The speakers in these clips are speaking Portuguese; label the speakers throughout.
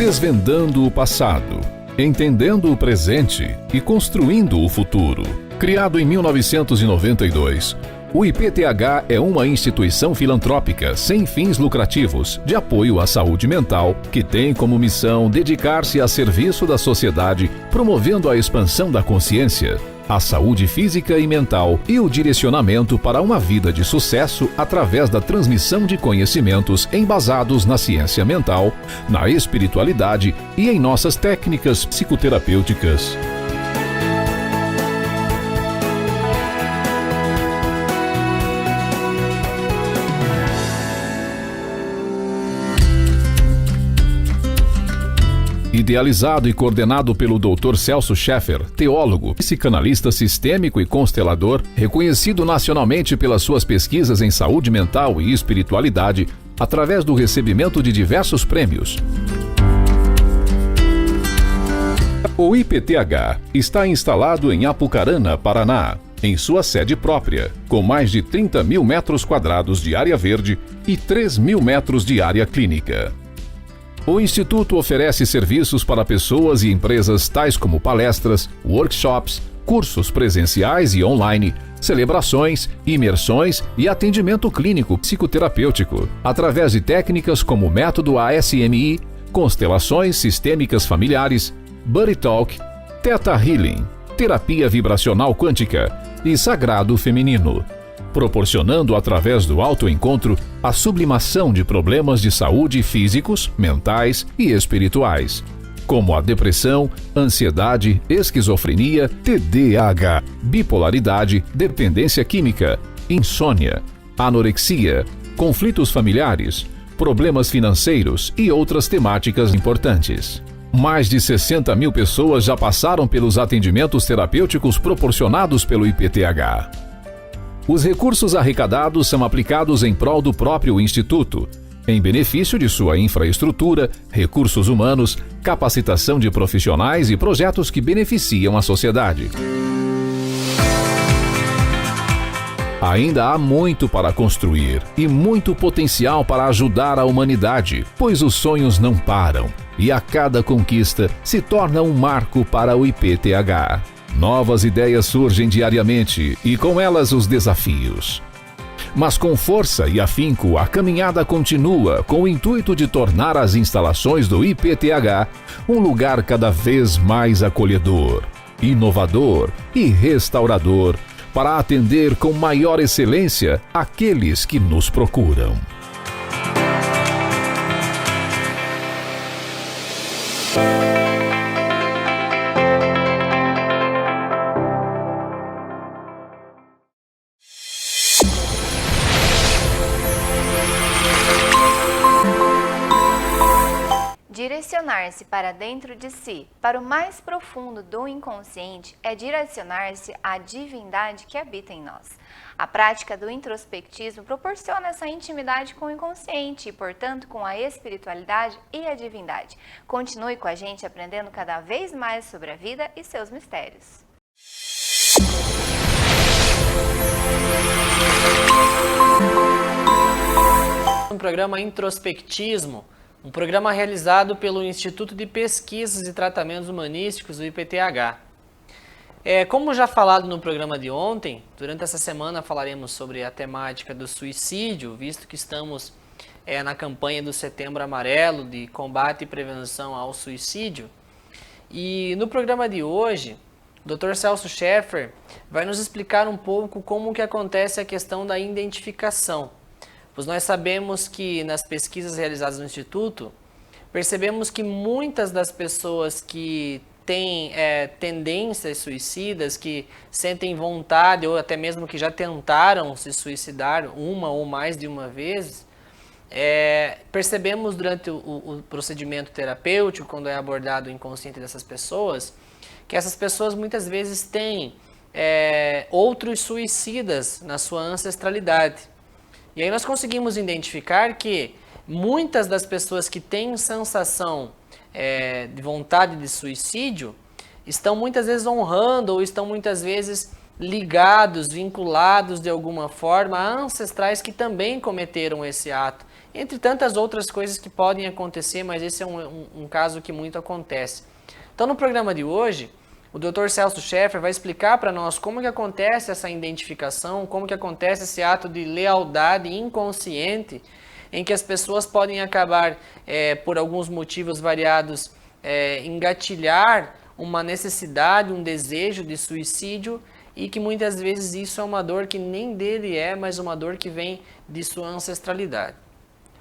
Speaker 1: Desvendando o passado, entendendo o presente e construindo o futuro. Criado em 1992, o IPTH é uma instituição filantrópica sem fins lucrativos de apoio à saúde mental que tem como missão dedicar-se a serviço da sociedade, promovendo a expansão da consciência, a saúde física e mental e o direcionamento para uma vida de sucesso através da transmissão de conhecimentos embasados na ciência mental, na espiritualidade e em nossas técnicas psicoterapêuticas. Idealizado e coordenado pelo Dr. Celso Sheffer, teólogo, psicanalista sistêmico e constelador, reconhecido nacionalmente pelas suas pesquisas em saúde mental e espiritualidade, através do recebimento de diversos prêmios. O IPTH está instalado em Apucarana, Paraná, em sua sede própria, com mais de 30 mil metros quadrados de área verde e 3 mil metros de área clínica. O Instituto oferece serviços para pessoas e empresas tais como palestras, workshops, cursos presenciais e online, celebrações, imersões e atendimento clínico psicoterapêutico, através de técnicas como método ASMI, constelações sistêmicas familiares, Buddy Talk, Theta Healing, terapia vibracional quântica e sagrado feminino, proporcionando através do autoencontro a sublimação de problemas de saúde físicos, mentais e espirituais, como a depressão, ansiedade, esquizofrenia, TDAH, bipolaridade, dependência química, insônia, anorexia, conflitos familiares, problemas financeiros e outras temáticas importantes. Mais de 60 mil pessoas já passaram pelos atendimentos terapêuticos proporcionados pelo IPTH. Os recursos arrecadados são aplicados em prol do próprio Instituto, em benefício de sua infraestrutura, recursos humanos, capacitação de profissionais e projetos que beneficiam a sociedade. Ainda há muito para construir e muito potencial para ajudar a humanidade, pois os sonhos não param e a cada conquista se torna um marco para o IPTH. Novas ideias surgem diariamente e com elas os desafios. Mas com força e afinco, a caminhada continua com o intuito de tornar as instalações do IPTH um lugar cada vez mais acolhedor, inovador e restaurador para atender com maior excelência aqueles que nos procuram.
Speaker 2: Direcionar-se para dentro de si, para o mais profundo do inconsciente, é direcionar-se à divindade que habita em nós. A prática do introspectismo proporciona essa intimidade com o inconsciente e, portanto, com a espiritualidade e a divindade. Continue com a gente aprendendo cada vez mais sobre a vida e seus mistérios.
Speaker 3: No programa Introspectismo, um programa realizado pelo Instituto de Pesquisas e Tratamentos Humanísticos, o IPTH. Como já falado no programa de ontem, durante essa semana falaremos sobre a temática do suicídio, visto que estamos na campanha do Setembro Amarelo de combate e prevenção ao suicídio. E no programa de hoje, o Dr. Celso Sheffer vai nos explicar um pouco como que acontece a questão da identificação. Pois nós sabemos que nas pesquisas realizadas no Instituto, percebemos que muitas das pessoas que têm tendências suicidas, que sentem vontade ou até mesmo que já tentaram se suicidar uma ou mais de uma vez, percebemos durante o procedimento terapêutico, quando é abordado o inconsciente dessas pessoas, que essas pessoas muitas vezes têm outros suicidas na sua ancestralidade. E aí nós conseguimos identificar que muitas das pessoas que têm sensação de vontade de suicídio estão muitas vezes honrando ou estão muitas vezes ligados, vinculados de alguma forma a ancestrais que também cometeram esse ato entre tantas outras coisas que podem acontecer, mas esse é um caso que muito acontece. Então, no programa de hoje, o Dr. Celso Scheffer vai explicar para nós como que acontece essa identificação, como que acontece esse ato de lealdade inconsciente, em que as pessoas podem acabar, por alguns motivos variados, engatilhar uma necessidade, um desejo de suicídio, e que muitas vezes isso é uma dor que nem dele mas uma dor que vem de sua ancestralidade.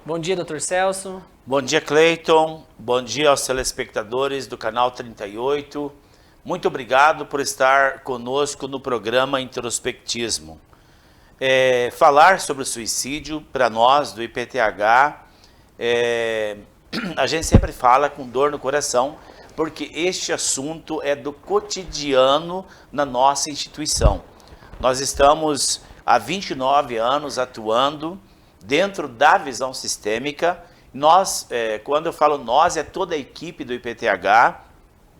Speaker 3: Bom dia, Dr. Celso.
Speaker 4: Bom dia, Cleiton. Bom dia aos telespectadores do canal 38. Muito obrigado por estar conosco no programa Introspectismo. Falar sobre o suicídio, para nós do IPTH, a gente sempre fala com dor no coração, porque este assunto é do cotidiano na nossa instituição. Nós estamos há 29 anos atuando dentro da visão sistêmica. Nós, quando eu falo nós, é toda a equipe do IPTH.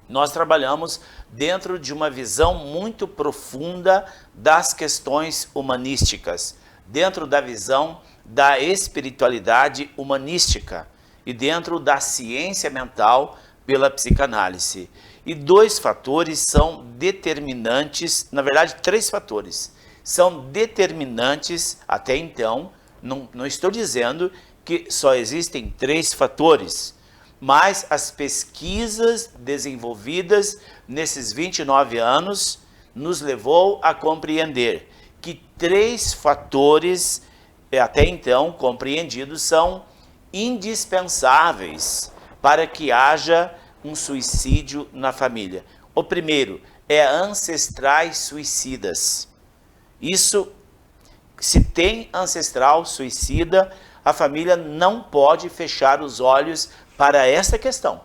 Speaker 4: Nós trabalhamos dentro de uma visão muito profunda das questões humanísticas, dentro da visão da espiritualidade humanística e dentro da ciência mental pela psicanálise. E dois fatores são determinantes, na verdade 3 fatores, são determinantes até então. Não estou dizendo que só existem 3 fatores, mas as pesquisas desenvolvidas nesses 29 anos nos levou a compreender que 3 fatores, até então compreendidos, são indispensáveis para que haja um suicídio na família. O primeiro é ancestrais suicidas. Isso, se tem ancestral suicida, a família não pode fechar os olhos para essa questão.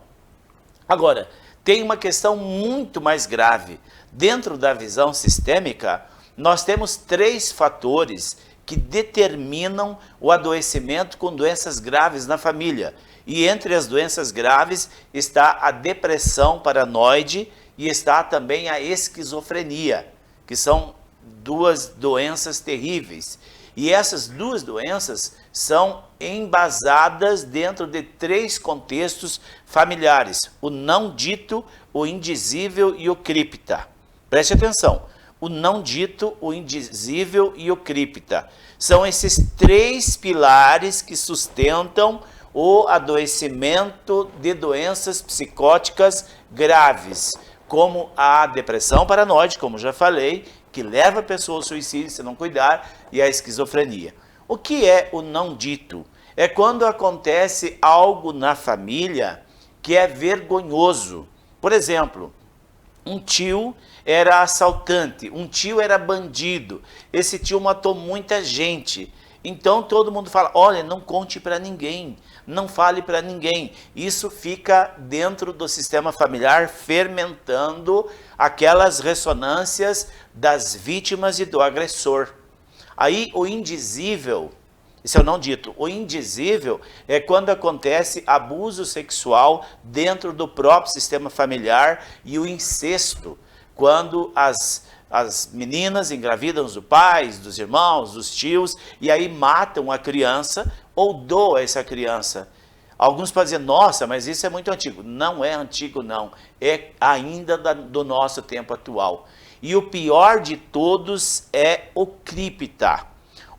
Speaker 4: Agora, tem uma questão muito mais grave. Dentro da visão sistêmica, nós temos 3 fatores que determinam o adoecimento com doenças graves na família. E entre as doenças graves está a depressão paranoide e está também a esquizofrenia, que são 2 doenças terríveis. E essas 2 doenças são embasadas dentro de 3 contextos familiares: o não dito, o indizível e o cripta. Preste atenção, o não dito, o indizível e o cripta. São esses 3 pilares que sustentam o adoecimento de doenças psicóticas graves, como a depressão paranoide, como já falei, que leva a pessoa ao suicídio se não cuidar, e a esquizofrenia. O que é o não dito? É quando acontece algo na família que é vergonhoso. Por exemplo, um tio era assaltante, um tio era bandido, esse tio matou muita gente. Então todo mundo fala: olha, não conte para ninguém, não fale para ninguém. Isso fica dentro do sistema familiar, fermentando aquelas ressonâncias das vítimas e do agressor. Aí o indizível, isso é o não dito, o indizível é quando acontece abuso sexual dentro do próprio sistema familiar, e o incesto, quando as meninas engravidam dos pais, dos irmãos, dos tios, e aí matam a criança ou doam essa criança. Alguns podem dizer: nossa, mas isso é muito antigo. Não é antigo, não. É ainda do nosso tempo atual. E o pior de todos é o cripta.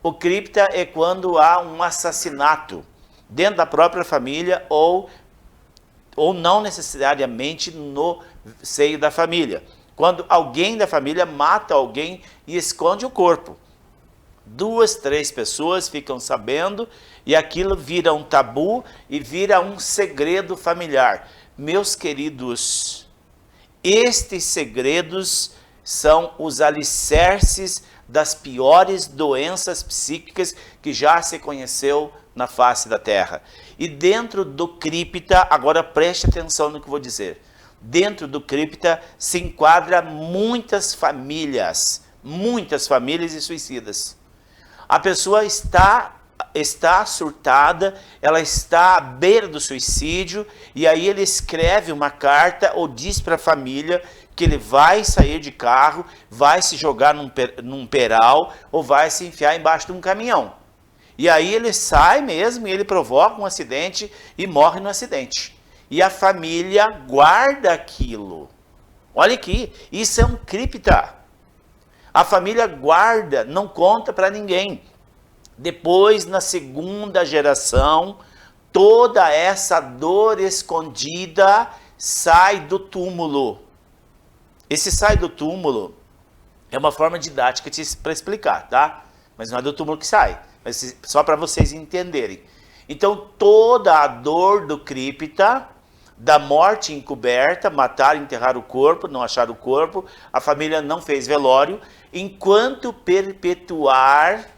Speaker 4: O cripta é quando há um assassinato dentro da própria família ou não necessariamente no seio da família. Quando alguém da família mata alguém e esconde o corpo. 2, 3 pessoas ficam sabendo e aquilo vira um tabu e vira um segredo familiar. Meus queridos, estes segredos são os alicerces das piores doenças psíquicas que já se conheceu na face da Terra. E dentro do cripta, agora preste atenção no que eu vou dizer, dentro do cripta se enquadra muitas famílias e suicidas. A pessoa está surtada, ela está à beira do suicídio, e aí ele escreve uma carta ou diz para a família que ele vai sair de carro, vai se jogar num peral ou vai se enfiar embaixo de um caminhão. E aí ele sai mesmo e ele provoca um acidente e morre no acidente. E a família guarda aquilo. Olha aqui, isso é um cripta. A família guarda, não conta para ninguém. Depois, na segunda geração, toda essa dor escondida sai do túmulo. Esse sai do túmulo é uma forma didática para explicar, tá? Mas não é do túmulo que sai, mas só para vocês entenderem. Então, toda a dor do cripta, da morte encoberta, matar, enterrar o corpo, não achar o corpo, a família não fez velório, enquanto perpetuar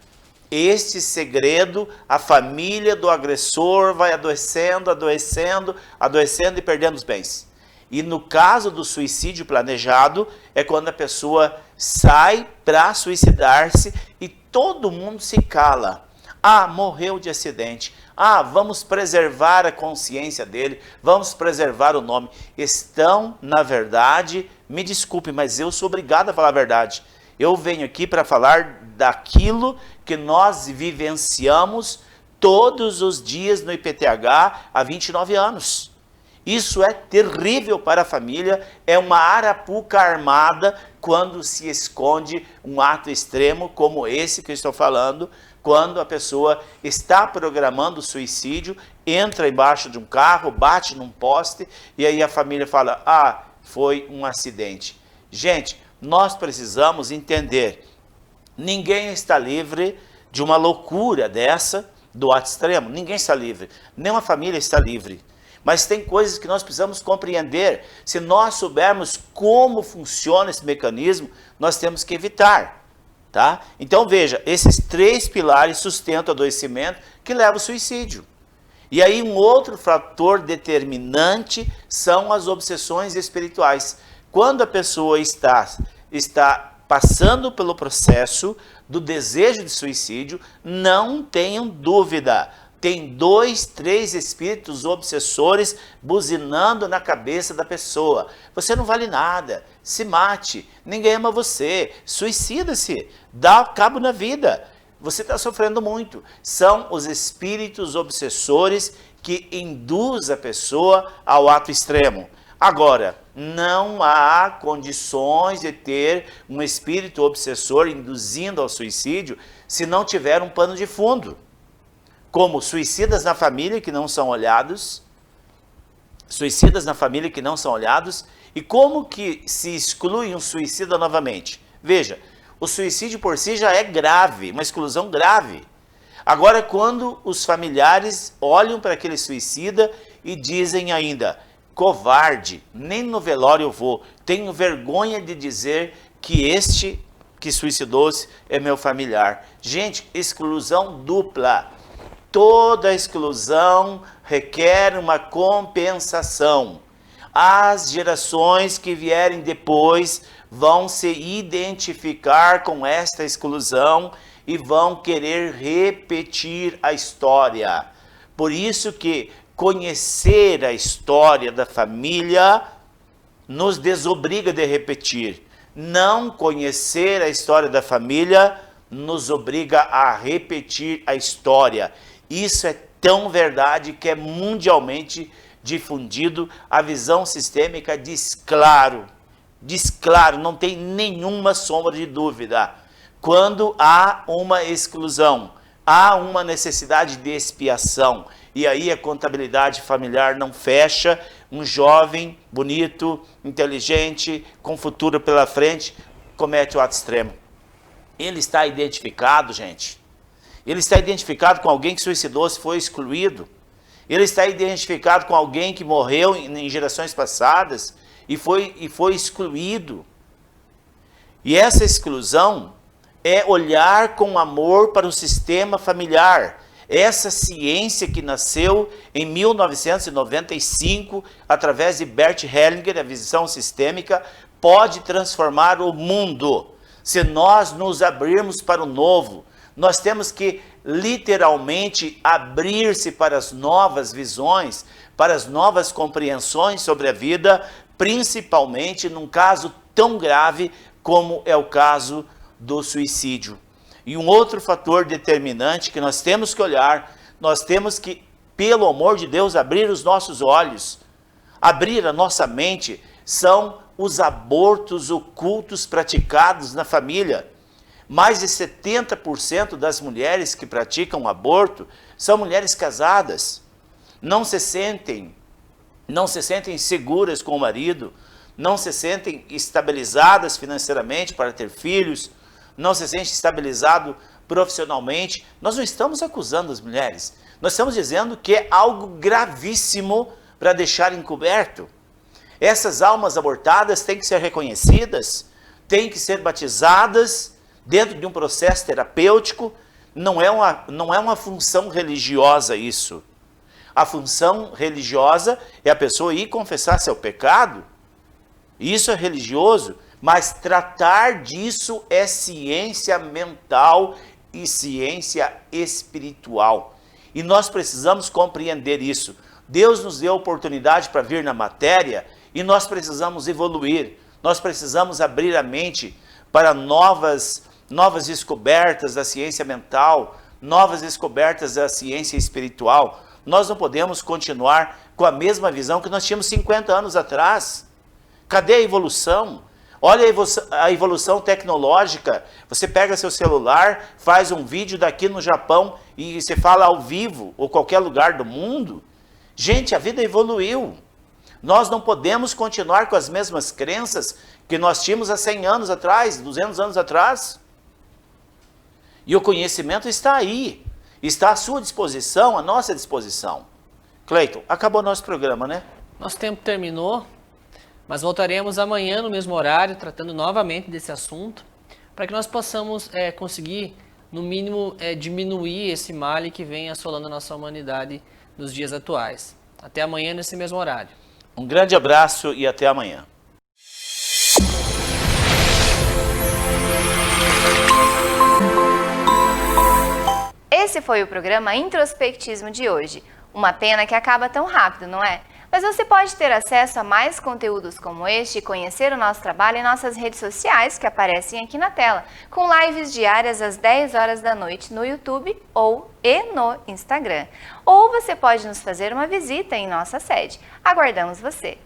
Speaker 4: este segredo, a família do agressor vai adoecendo, adoecendo, adoecendo e perdendo os bens. E no caso do suicídio planejado, é quando a pessoa sai para suicidar-se e todo mundo se cala. Ah, morreu de acidente. Ah, vamos preservar a consciência dele, vamos preservar o nome. Estão, na verdade, me desculpe, mas eu sou obrigado a falar a verdade. Eu venho aqui para falar daquilo que nós vivenciamos todos os dias no IPTH há 29 anos. Isso é terrível para a família, é uma arapuca armada quando se esconde um ato extremo como esse que eu estou falando, quando a pessoa está programando o suicídio, entra embaixo de um carro, bate num poste e aí a família fala, ah, foi um acidente. Gente, nós precisamos entender, ninguém está livre de uma loucura dessa, do ato extremo, ninguém está livre, nenhuma família está livre. Mas tem coisas que nós precisamos compreender. Se nós soubermos como funciona esse mecanismo, nós temos que evitar. Tá? Então veja, esses 3 pilares sustentam o adoecimento que leva ao suicídio. E aí um outro fator determinante são as obsessões espirituais. Quando a pessoa está passando pelo processo do desejo de suicídio, não tenham dúvida, tem 2, 3 espíritos obsessores buzinando na cabeça da pessoa. Você não vale nada, se mate, ninguém ama você, suicida-se, dá cabo na vida. Você está sofrendo muito. São os espíritos obsessores que induzem a pessoa ao ato extremo. Agora, não há condições de ter um espírito obsessor induzindo ao suicídio se não tiver um pano de fundo. Como suicidas na família que não são olhados, e como que se exclui um suicida novamente? Veja, o suicídio por si já é grave, uma exclusão grave. Agora, quando os familiares olham para aquele suicida e dizem ainda, covarde, nem no velório eu vou, tenho vergonha de dizer que este que suicidou-se é meu familiar. Gente, exclusão dupla. Toda exclusão requer uma compensação. As gerações que vierem depois vão se identificar com esta exclusão e vão querer repetir a história. Por isso que conhecer a história da família nos desobriga de repetir. Não conhecer a história da família nos obriga a repetir a história. Isso é tão verdade que é mundialmente difundido. A visão sistêmica diz claro, não tem nenhuma sombra de dúvida. Quando há uma exclusão, há uma necessidade de expiação, e aí a contabilidade familiar não fecha, um jovem, bonito, inteligente, com futuro pela frente, comete o ato extremo. Ele está identificado, gente. Ele está identificado com alguém que suicidou-se, foi excluído. Ele está identificado com alguém que morreu em gerações passadas e foi excluído. E essa exclusão é olhar com amor para o sistema familiar. Essa ciência que nasceu em 1995, através de Bert Hellinger, a visão sistêmica, pode transformar o mundo. Se nós nos abrirmos para o novo, nós temos que literalmente abrir-se para as novas visões, para as novas compreensões sobre a vida, principalmente num caso tão grave como é o caso do suicídio. E um outro fator determinante que nós temos que olhar, nós temos que, pelo amor de Deus, abrir os nossos olhos, abrir a nossa mente, são os abortos ocultos praticados na família. Mais de 70% das mulheres que praticam aborto são mulheres casadas. Não se sentem seguras com o marido, não se sentem estabilizadas financeiramente para ter filhos, não se sentem estabilizadas profissionalmente. Nós não estamos acusando as mulheres, nós estamos dizendo que é algo gravíssimo para deixar encoberto. Essas almas abortadas têm que ser reconhecidas, têm que ser batizadas dentro de um processo terapêutico. Não é uma função religiosa isso. A função religiosa é a pessoa ir confessar seu pecado. Isso é religioso, mas tratar disso é ciência mental e ciência espiritual. E nós precisamos compreender isso. Deus nos deu a oportunidade para vir na matéria e nós precisamos evoluir. Nós precisamos abrir a mente para novas descobertas da ciência mental, novas descobertas da ciência espiritual. Nós não podemos continuar com a mesma visão que nós tínhamos 50 anos atrás. Cadê a evolução? Olha a evolução tecnológica. Você pega seu celular, faz um vídeo daqui no Japão e você fala ao vivo, ou qualquer lugar do mundo. Gente, a vida evoluiu. Nós não podemos continuar com as mesmas crenças que nós tínhamos há 100 anos atrás, 200 anos atrás. E o conhecimento está aí. Está à sua disposição, à nossa disposição. Cleiton, acabou nosso programa, né?
Speaker 3: Nosso tempo terminou, mas voltaremos amanhã no mesmo horário, tratando novamente desse assunto, para que nós possamos conseguir, no mínimo, diminuir esse mal que vem assolando a nossa humanidade nos dias atuais. Até amanhã nesse mesmo horário.
Speaker 4: Um grande abraço e até amanhã.
Speaker 2: Esse foi o programa Introspectismo de hoje. Uma pena que acaba tão rápido, não é? Mas você pode ter acesso a mais conteúdos como este e conhecer o nosso trabalho em nossas redes sociais que aparecem aqui na tela, com lives diárias às 10 horas da noite no YouTube e no Instagram. Ou você pode nos fazer uma visita em nossa sede. Aguardamos você!